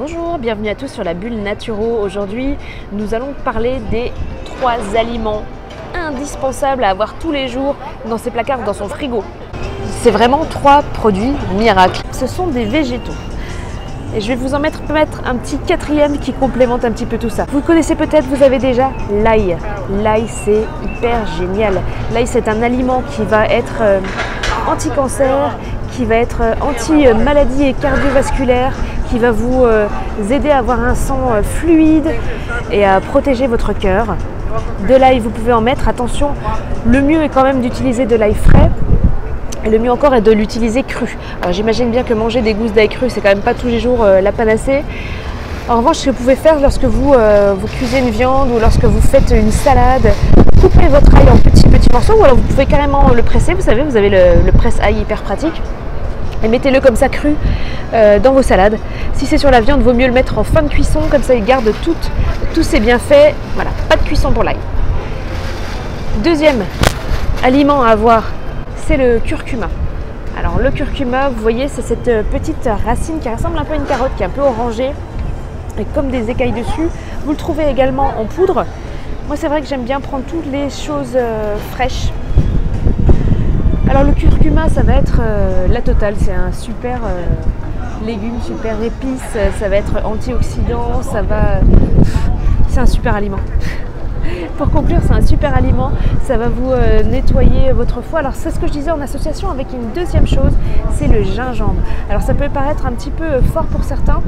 Bonjour, bienvenue à tous sur la Bulle Naturo. Aujourd'hui, nous allons parler des 3 aliments indispensables à avoir tous les jours dans ses placards, dans son frigo. C'est vraiment 3 produits miracles. Ce sont des végétaux. Et je vais vous en mettre un petit 4e qui complémente un petit peu tout ça. Vous connaissez peut-être, vous avez déjà l'ail. L'ail, c'est hyper génial. L'ail, c'est un aliment qui va être anti-cancer, qui va être anti-maladie et cardiovasculaire, qui va vous aider à avoir un sang fluide et à protéger votre cœur. De l'ail, vous pouvez en mettre. Attention, le mieux est quand même d'utiliser de l'ail frais. Et le mieux encore est de l'utiliser cru. Alors j'imagine bien que manger des gousses d'ail cru, c'est quand même pas tous les jours la panacée. En revanche, ce que vous pouvez faire lorsque vous cuisez une viande ou lorsque vous faites une salade, coupez votre ail en petits morceaux, ou alors vous pouvez carrément le presser. Vous savez, vous avez le presse-ail hyper pratique. Et mettez-le comme ça cru dans vos salades. Si c'est sur la viande, vaut mieux le mettre en fin de cuisson, comme ça il garde tous ses bienfaits. Voilà, pas de cuisson pour l'ail. Deuxième aliment à avoir, c'est le curcuma. Alors le curcuma, vous voyez, c'est cette petite racine qui ressemble un peu à une carotte, qui est un peu orangée, avec comme des écailles dessus. Vous le trouvez également en poudre. Moi, c'est vrai que j'aime bien prendre toutes les choses fraîches. Alors le curcuma, ça va être la totale, c'est un super légume, super épice, ça va être antioxydant, c'est un super aliment. Pour conclure, c'est un super aliment, ça va vous nettoyer votre foie. Alors c'est ce que je disais en association avec une deuxième chose, c'est le gingembre. Alors ça peut paraître un petit peu fort pour certains,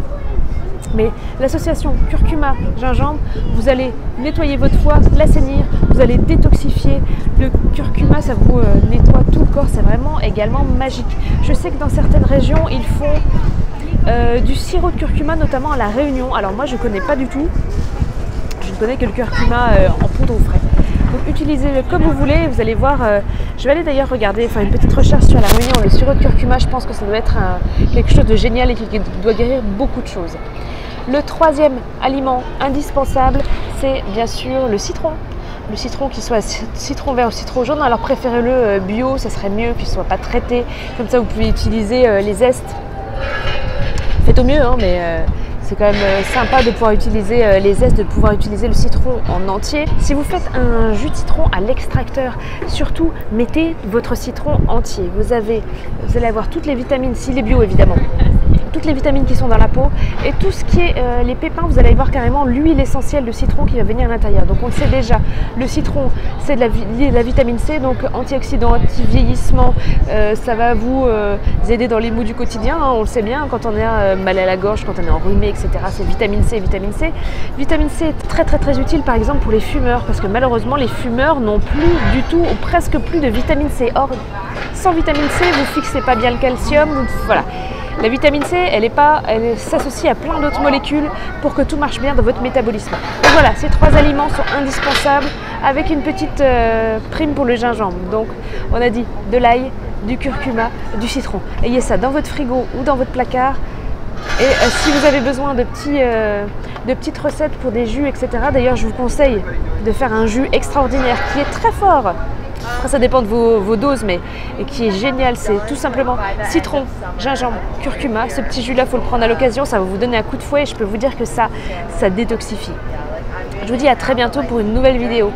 mais l'association curcuma-gingembre, vous allez nettoyer votre foie, l'assainir, vous allez détoxifier. Le curcuma, ça vous nettoie tout le corps, c'est vraiment également magique. Je sais que dans certaines régions, ils font du sirop de curcuma, notamment à La Réunion. Alors moi, je ne connais pas du tout. Je ne connais que le curcuma en poudre ou frais. Donc utilisez-le comme vous voulez, vous allez voir. Je vais aller d'ailleurs regarder, faire une petite recherche sur La Réunion. Le sirop de curcuma, je pense que ça doit être quelque chose de génial et qui doit guérir beaucoup de choses. Le 3e aliment indispensable, c'est bien sûr le citron. Le citron, qu'il soit citron vert ou citron jaune, alors préférez-le bio, ça serait mieux qu'il ne soit pas traité. Comme ça, vous pouvez utiliser les zestes. Faites au mieux, hein, mais c'est quand même sympa de pouvoir utiliser les zestes, de pouvoir utiliser le citron en entier. Si vous faites un jus de citron à l'extracteur, surtout mettez votre citron entier. Vous allez avoir toutes les vitamines, s'il est bio évidemment, toutes les vitamines qui sont dans la peau et tout ce qui est les pépins, vous allez avoir carrément l'huile essentielle de citron qui va venir à l'intérieur. Donc on le sait déjà, le citron c'est de la vitamine C, donc antioxydant, anti-vieillissement, ça va vous aider dans les maux du quotidien, hein, on le sait bien, quand on a mal à la gorge, quand on est enrhumé, etc. C'est vitamine C, vitamine C. Vitamine C est très utile par exemple pour les fumeurs, parce que malheureusement les fumeurs n'ont plus du tout ou presque plus de vitamine C. Or, sans vitamine C, vous fixez pas bien le calcium, voilà. La vitamine C, elle s'associe à plein d'autres molécules pour que tout marche bien dans votre métabolisme. Donc voilà, ces 3 aliments sont indispensables avec une petite prime pour le gingembre. Donc on a dit de l'ail, du curcuma, du citron. Ayez ça dans votre frigo ou dans votre placard. Et si vous avez besoin de petites recettes pour des jus, etc. D'ailleurs, je vous conseille de faire un jus extraordinaire qui est très fort. Après, ça dépend de vos doses, mais qui est génial. C'est tout simplement citron, gingembre, curcuma. Ce petit jus-là, il faut le prendre à l'occasion. Ça va vous donner un coup de fouet et je peux vous dire que ça détoxifie. Je vous dis à très bientôt pour une nouvelle vidéo.